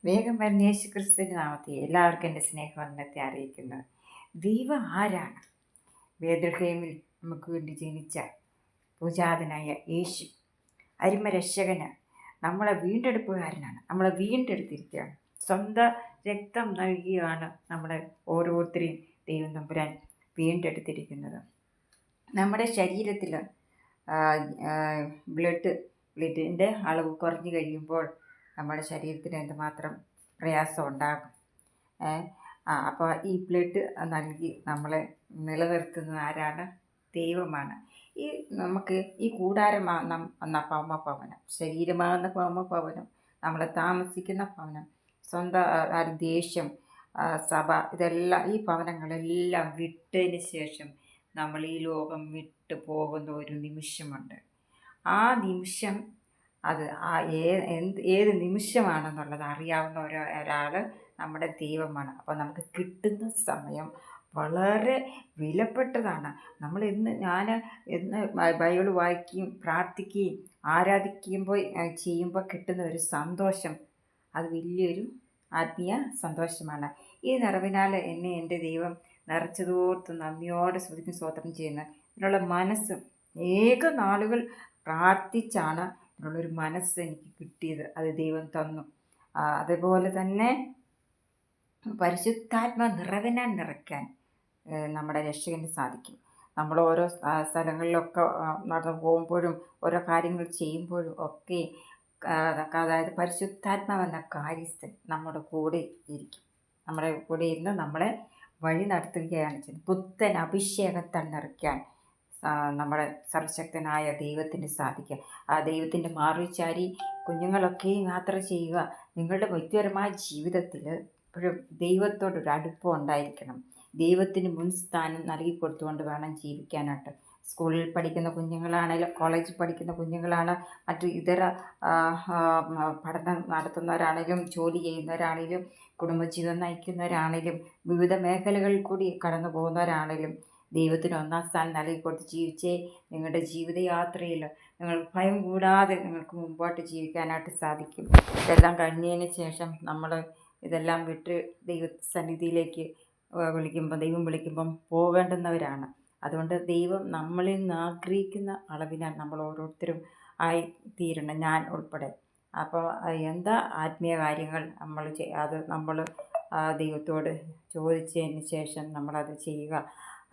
വേഗം വരുന്ന യേശു ക്രിസ്തുവിൻ്റെ നാമത്തിൽ എല്ലാവർക്കും എൻ്റെ സ്നേഹവന്ദനത്തെ അറിയിക്കുന്നത്. ദൈവം ആരാണ്? ബേത്ലഹേമിൽ നമുക്ക് വേണ്ടി ജനിച്ച പൂജാതനായ യേശു അരിമരക്ഷകന്, നമ്മളെ വീണ്ടെടുപ്പുകാരനാണ്. നമ്മളെ വീണ്ടെടുത്തിരിക്കുകയാണ്. സ്വന്തം രക്തം നൽകിയാണ് നമ്മളെ ഓരോരുത്തരെയും ദൈവം തമ്പുരാൻ വീണ്ടെടുത്തിരിക്കുന്നത്. നമ്മുടെ ശരീരത്തിൽ ബ്ലഡിൻ്റെ അളവ് കുറഞ്ഞു കഴിയുമ്പോൾ നമ്മുടെ ശരീരത്തിന് എന്തുമാത്രം പ്രയാസം ഉണ്ടാകും. അപ്പോൾ ഈ ബ്ലഡ് നൽകി നമ്മളെ നിലനിർത്തുന്നത് ആരാണ്? ദൈവമാണ്. നമുക്ക് ഈ കൂടാരമാകുന്ന ഭൗമഭവനം, ശരീരമാകുന്ന ഭൗമഭവനം, നമ്മൾ താമസിക്കുന്ന ഭവനം, സ്വന്തം ദേശം, സഭ, ഇതെല്ലാം, ഈ ഭവനങ്ങളെല്ലാം വിട്ടതിന് ശേഷം നമ്മൾ ഈ ലോകം വിട്ടു പോകുന്ന ഒരു നിമിഷമുണ്ട്. ആ നിമിഷം അത് ഏത് നിമിഷമാണെന്നുള്ളത് അറിയാവുന്ന ഒരാൾ നമ്മുടെ ദൈവമാണ്. അപ്പോൾ നമുക്ക് കിട്ടുന്ന സമയം വളരെ വിലപ്പെട്ടതാണ്. നമ്മൾ ഞാൻ ബൈബിൾ വായിക്കുകയും പ്രാർത്ഥിക്കുകയും ചെയ്യുമ്പോൾ കിട്ടുന്ന ഒരു സന്തോഷം, അത് വലിയൊരു ആത്മീയ സന്തോഷമാണ്. ഈ നിറവിനാൽ എന്നെ എൻ്റെ ദൈവം നിറച്ചതോർത്ത് നന്ദിയോടെ സ്തുതിക്കും സ്തോത്രം ചെയ്യുന്ന ഇതിനുള്ള മനസ്സ് നാളുകൾ പ്രാർത്ഥിച്ചാണ് ഇതിനുള്ളൊരു മനസ്സ് എനിക്ക് കിട്ടിയത്. അത് ദൈവം തന്നു. അതുപോലെ തന്നെ പരിശുദ്ധാത്മ നിറയ്ക്കാൻ നമ്മുടെ രക്ഷകന് സാധിക്കും. നമ്മൾ ഓരോ സ്ഥലങ്ങളിലൊക്കെ നടന്നു പോകുമ്പോഴും ഓരോ കാര്യങ്ങൾ ചെയ്യുമ്പോഴും ഒക്കെ അതായത് പരിശുദ്ധാത്മാവെന്ന കാര്യസ്ഥൻ നമ്മുടെ കൂടെ ഇരിക്കും. നമ്മുടെ കൂടെ ഇരുന്ന് നമ്മളെ വഴി നടത്തുകയാണ് ചെയ്യുന്നത്. പുത്തൻ അഭിഷേകത്താൽ നിറയ്ക്കാൻ നമ്മുടെ സർവശക്തനായ ദൈവത്തിന് സാധിക്കുക. ആ ദൈവത്തിൻ്റെ മാറിച്ചാരി കുഞ്ഞുങ്ങളൊക്കെ യാത്ര ചെയ്യുക. നിങ്ങളുടെ വ്യക്തിപരമായ ജീവിതത്തിൽ എപ്പോഴും ദൈവത്തോടൊരു അടുപ്പം ഉണ്ടായിരിക്കണം. ദൈവത്തിന് മുൻസ്ഥാനം നൽകി കൊടുത്തുകൊണ്ട് വേണം ജീവിക്കാനായിട്ട്. സ്കൂളിൽ പഠിക്കുന്ന കുഞ്ഞുങ്ങളാണെങ്കിലും കോളേജിൽ പഠിക്കുന്ന കുഞ്ഞുങ്ങളാണ്, മറ്റു ഇതര പഠനം നടത്തുന്നവരാണെങ്കിലും ജോലി ചെയ്യുന്നവരാണെങ്കിലും കുടുംബജീവിതം നയിക്കുന്നവരാണെങ്കിലും വിവിധ മേഖലകളിൽ കൂടി കടന്നു പോകുന്നവരാണെങ്കിലും ദൈവത്തിന് ഒന്നാം സ്ഥാനം നൽകി കൊടുത്ത് ജീവിച്ചേ നിങ്ങളുടെ ജീവിതയാത്രയിൽ നിങ്ങൾ ഭയം കൂടാതെ നിങ്ങൾക്ക് മുമ്പോട്ട് ജീവിക്കാനായിട്ട് സാധിക്കും. ഇതെല്ലാം കഴിഞ്ഞതിന് ശേഷം നമ്മൾ ഇതെല്ലാം വിട്ട് ദൈവസന്നിധിയിലേക്ക് ദൈവം വിളിക്കുമ്പം പോകേണ്ടുന്നവരാണ്. അതുകൊണ്ട് ദൈവം നമ്മളിൽ നിന്ന് ആഗ്രഹിക്കുന്ന അളവിനാൽ നമ്മൾ ഓരോരുത്തരും ആയി തീരണം, ഞാൻ ഉൾപ്പെടെ. അപ്പോൾ എന്താ ആത്മീയ കാര്യങ്ങൾ നമ്മൾ ദൈവത്തോട് ചോദിച്ചതിന് ശേഷം നമ്മളത് ചെയ്യുക.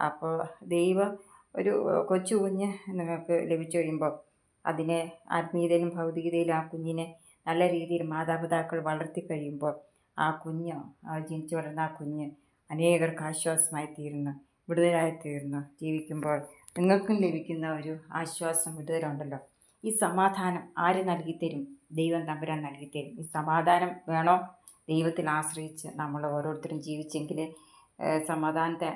അപ്പോൾ ദൈവം ഒരു കൊച്ചു കുഞ്ഞ് നിങ്ങൾക്ക് ലഭിച്ചു കഴിയുമ്പോൾ അതിനെ ആത്മീയതയിലും ഭൗതികതയിലും ആ കുഞ്ഞിനെ നല്ല രീതിയിൽ മാതാപിതാക്കൾ വളർത്തി കഴിയുമ്പോൾ ആ ജനിച്ചു വളർന്ന ആ കുഞ്ഞ് അനേകർക്ക് ആശ്വാസമായി തീരുന്നു, വിടുതലായി തീർന്നു ജീവിക്കുമ്പോൾ നിങ്ങൾക്കും ലഭിക്കുന്ന ഒരു ആശ്വാസം, വിടുതലുണ്ടല്ലോ. ഈ സമാധാനം ആര് നൽകിത്തരും? ദൈവം തമ്പുരാൻ നൽകിത്തരും. ഈ സമാധാനം വേണോ? ദൈവത്തിൽ ആശ്രയിച്ച് നമ്മൾ ഓരോരുത്തരും ജീവിച്ചെങ്കിൽ സമാധാനത്തെ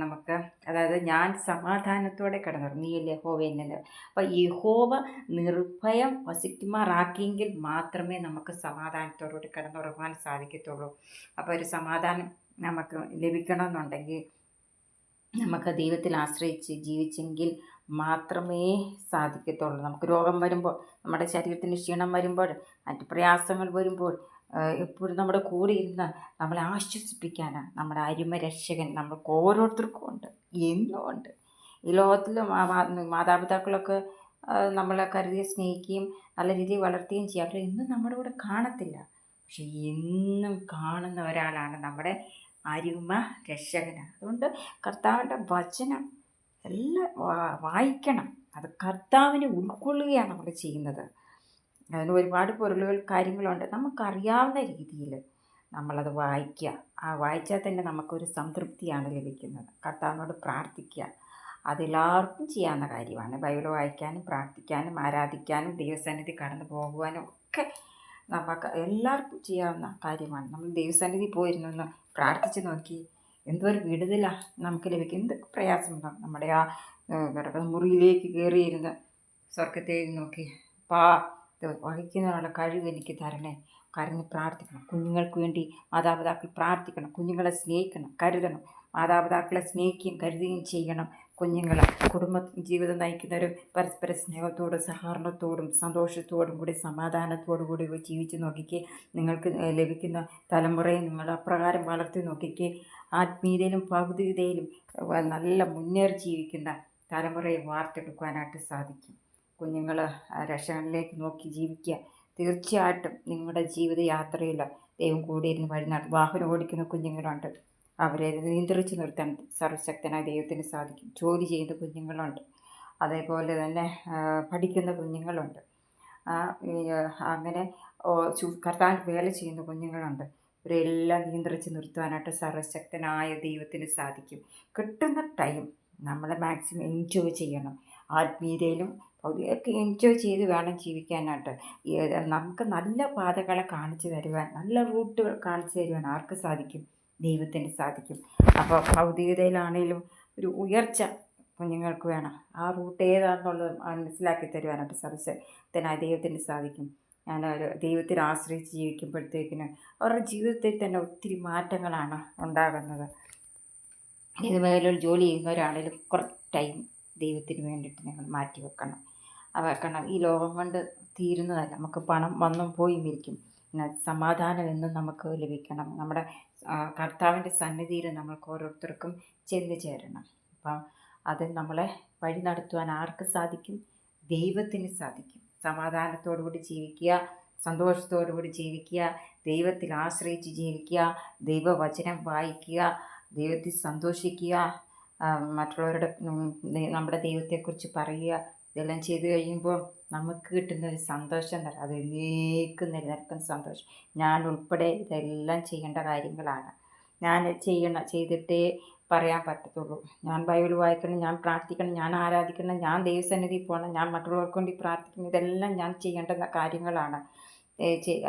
നമുക്ക്, അതായത് ഞാൻ സമാധാനത്തോടെ കിടന്നുറങ്ങും, നീയല്ലേ യഹോവ എന്നത്. അപ്പോൾ യഹോവ നിർഭയം വസിക്കുമാറാക്കിയെങ്കിൽ മാത്രമേ നമുക്ക് സമാധാനത്തോടുകൂടി കിടന്നുറങ്ങാൻ സാധിക്കത്തുള്ളൂ. അപ്പോൾ ഒരു സമാധാനം നമുക്ക് ലഭിക്കണമെന്നുണ്ടെങ്കിൽ നമുക്ക് ദൈവത്തിൽ ആശ്രയിച്ച് ജീവിച്ചെങ്കിൽ മാത്രമേ സാധിക്കത്തുള്ളൂ. നമുക്ക് രോഗം വരുമ്പോൾ, നമ്മുടെ ശരീരത്തിന് ക്ഷീണം വരുമ്പോൾ, മറ്റ് പ്രയാസങ്ങൾ വരുമ്പോൾ എപ്പോഴും നമ്മുടെ കൂടെ ഇരുന്ന് നമ്മളെ ആശ്വസിപ്പിക്കാനാണ് നമ്മുടെ അരിമരക്ഷകൻ നമ്മൾക്ക് ഓരോരുത്തർക്കും ഉണ്ട്, എന്നും ഉണ്ട്. ഈ ലോകത്തിൽ മാതാപിതാക്കളൊക്കെ നമ്മളെ കരുതി സ്നേഹിക്കുകയും നല്ല രീതിയിൽ വളർത്തുകയും ചെയ്യും. അവർ എന്നും നമ്മുടെ കൂടെ കാണത്തില്ല. പക്ഷെ എന്നും കാണുന്ന ഒരാളാണ് നമ്മുടെ അരിമ രക്ഷകന്. അതുകൊണ്ട് കർത്താവിൻ്റെ വചനം എല്ലാം വായിക്കണം. അത് കർത്താവിനെ ഉൾക്കൊള്ളുകയാണ് നമ്മൾ ചെയ്യുന്നത്. അതിന് ഒരുപാട് പൊരുളുകൾ കാര്യങ്ങളുണ്ട്. നമുക്കറിയാവുന്ന രീതിയിൽ നമ്മളത് വായിക്കുക. ആ വായിച്ചാൽ തന്നെ നമുക്കൊരു സംതൃപ്തിയാണ് ലഭിക്കുന്നത്. കർത്താവിനോട് പ്രാർത്ഥിക്കുക. അതെല്ലാവർക്കും ചെയ്യാവുന്ന കാര്യമാണ്. ബൈബിൾ വായിക്കാനും പ്രാർത്ഥിക്കാനും ആരാധിക്കാനും ദൈവസന്നിധി കടന്നു പോകുവാനും ഒക്കെ നമുക്ക് എല്ലാവർക്കും ചെയ്യാവുന്ന കാര്യമാണ്. നമ്മൾ ദൈവസന്നിധി പോയിരുന്നൊന്ന് പ്രാർത്ഥിച്ച് നോക്കി എന്തൊരു വിടുതലാണ് നമുക്ക് ലഭിക്കും. എന്തൊക്കെ പ്രയാസമുണ്ടോ നമ്മുടെ ആ മുറിയിലേക്ക് കയറിയിരുന്ന് സ്വർഗത്തെ നോക്കി വഹിക്കുന്നതിനുള്ള കഴിവ് എനിക്ക് തരണേ. കരഞ്ഞ് പ്രാർത്ഥിക്കണം. കുഞ്ഞുങ്ങൾക്ക് വേണ്ടി മാതാപിതാക്കൾ പ്രാർത്ഥിക്കണം. കുഞ്ഞുങ്ങളെ സ്നേഹിക്കണം, കരുതണം. മാതാപിതാക്കളെ സ്നേഹിക്കുകയും കരുതുകയും ചെയ്യണം. കുഞ്ഞുങ്ങൾ കുടുംബ ജീവിതം നയിക്കുന്നവരും പരസ്പര സ്നേഹത്തോടും സഹകരണത്തോടും സന്തോഷത്തോടും കൂടി സമാധാനത്തോടു കൂടി ജീവിച്ച് നോക്കിക്കേ. നിങ്ങൾക്ക് ലഭിക്കുന്ന തലമുറയെ നിങ്ങൾ അപ്രകാരം വളർത്തി നോക്കിക്കേ. ആത്മീയതയിലും ഭൗതികതയിലും നല്ല മുന്നേറി ജീവിക്കുന്ന തലമുറയെ വാർത്തെടുക്കുവാനായിട്ട് സാധിക്കും. കുഞ്ഞുങ്ങൾ രക്ഷകനിലേക്ക് നോക്കി ജീവിക്കുക. തീർച്ചയായിട്ടും നിങ്ങളുടെ ജീവിതയാത്രയിൽ ദൈവം കൂടിയിരുന്ന് വാഹനം ഓടിക്കുന്ന കുഞ്ഞുങ്ങളുണ്ട്. അവരെ നിയന്ത്രിച്ച് നിർത്താൻ സർവ്വശക്തനായ ദൈവത്തിന് സാധിക്കും. ജോലി ചെയ്യുന്ന കുഞ്ഞുങ്ങളുണ്ട്. അതേപോലെ തന്നെ പഠിക്കുന്ന കുഞ്ഞുങ്ങളുണ്ട്. അങ്ങനെ കർത്താവിന് വേല ചെയ്യുന്ന കുഞ്ഞുങ്ങളുണ്ട്. ഇവരെല്ലാം നിയന്ത്രിച്ച് നിർത്തുവാനായിട്ട് സർവ്വശക്തനായ ദൈവത്തിന് സാധിക്കും. കിട്ടുന്ന ടൈം നമ്മൾ മാക്സിമം എൻജോയ് ചെയ്യണം. ആത്മീയതയിലും ഒക്കെ എൻജോയ് ചെയ്ത് വേണം ജീവിക്കാനായിട്ട്. നമുക്ക് നല്ല പാതകളെ കാണിച്ചു തരുവാൻ, നല്ല റൂട്ടുകൾ കാണിച്ചു തരുവാൻ ആർക്ക് സാധിക്കും? ദൈവത്തിന് സാധിക്കും. അപ്പോൾ ഭൗതികതയിലാണേലും ഒരു ഉയർച്ച കുഞ്ഞുങ്ങൾക്ക് വേണം. ആ റൂട്ട് ഏതാണെന്നുള്ളത് മനസ്സിലാക്കി തരുവാനായിട്ട് സർവ്വശക്തനായ ദൈവത്തിന് സാധിക്കും. ഞാൻ ഒരു ദൈവത്തിൽ ആശ്രയിച്ച് ജീവിക്കുമ്പോഴത്തേക്കിന് അവരുടെ ജീവിതത്തിൽ തന്നെ ഒത്തിരി മാറ്റങ്ങളാണ് ഉണ്ടാകുന്നത്. ഇത് മേലൊരു ജോലി ചെയ്യുന്നവരാണേലും കുറച്ച് ടൈം ദൈവത്തിന് വേണ്ടിയിട്ട് നിങ്ങൾ മാറ്റി വെക്കണം. ഈ ലോകം കൊണ്ട് തീരുന്നതല്ല. നമുക്ക് പണം വന്നും പോയും ഇരിക്കും. സമാധാനം എന്നും നമുക്ക് ലഭിക്കണം. നമ്മുടെ കർത്താവിൻ്റെ സന്നിധിയിൽ നമ്മൾക്ക് ഓരോരുത്തർക്കും ചെന്ന് ചേരണം. അപ്പം അത് നമ്മളെ വഴി നടത്തുവാൻ ആർക്ക് സാധിക്കും? ദൈവത്തിന് സാധിക്കും. സമാധാനത്തോടു കൂടി ജീവിക്കുക, സന്തോഷത്തോടു കൂടി ജീവിക്കുക, ദൈവത്തിൽ ആശ്രയിച്ച് ജീവിക്കുക, ദൈവവചനം വായിക്കുക, ദൈവത്തിൽ സന്തോഷിക്കുക, മറ്റുള്ളവരുടെ നമ്മുടെ ദൈവത്തെക്കുറിച്ച് പറയുക. ഇതെല്ലാം ചെയ്തു കഴിയുമ്പോൾ നമുക്ക് കിട്ടുന്നൊരു സന്തോഷം തരാം. അത് എന്നേക്കും നിലനിൽക്കുന്ന സന്തോഷം. ഞാൻ ഉൾപ്പെടെ ഇതെല്ലാം ചെയ്യേണ്ട കാര്യങ്ങളാണ്. ഞാൻ ചെയ്തിട്ടേ പറയാൻ പറ്റത്തുള്ളൂ. ഞാൻ ബൈബിൾ വായിക്കണം, ഞാൻ പ്രാർത്ഥിക്കണം, ഞാൻ ആരാധിക്കണം, ഞാൻ ദൈവസന്നിധിയിൽ പോകണം, ഞാൻ മറ്റുള്ളവർക്ക് വേണ്ടി പ്രാർത്ഥിക്കണം. ഇതെല്ലാം ഞാൻ ചെയ്യേണ്ട കാര്യങ്ങളാണ്.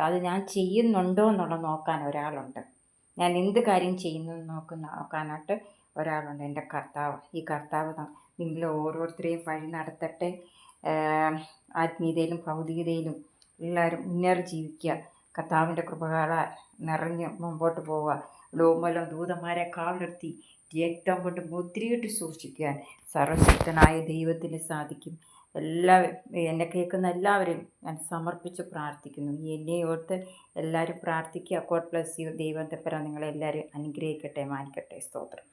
അത് ഞാൻ ചെയ്യുന്നുണ്ടോ എന്നുള്ളത് നോക്കാൻ ഒരാളുണ്ട്. ഞാൻ എന്ത് കാര്യം ചെയ്യുന്നു നോക്കാനായിട്ട് ഒരാളുണ്ട്, എൻ്റെ കർത്താവ്. ഈ കർത്താവ് നിങ്ങൾ ഓരോരുത്തരെയും വഴി നടത്തട്ടെ. ആത്മീയതയിലും ഭൗതികതയിലും എല്ലാവരും മുന്നേറി ജീവിക്കുക. കർത്താവിൻ്റെ കൃപകളാൽ നിറഞ്ഞ് മുമ്പോട്ട് പോവുക. ലോമലം ദൂതന്മാരെ കാവിലെത്തി രക്തം കൊണ്ട് മുദ്രയിട്ട് സൂക്ഷിക്കാൻ സർവശക്തനായ ദൈവത്തിന് സാധിക്കും. എല്ലാവരും, എന്നെ കേൾക്കുന്ന എല്ലാവരും ഞാൻ സമർപ്പിച്ച് പ്രാർത്ഥിക്കുന്നു. എന്നെ ഓർത്ത് എല്ലാവരും പ്രാർത്ഥിക്കുക. God bless you. ദൈവം തമ്പുരാൻ നിങ്ങളെല്ലാവരും അനുഗ്രഹിക്കട്ടെ, മാനിക്കട്ടെ. സ്തോത്രം.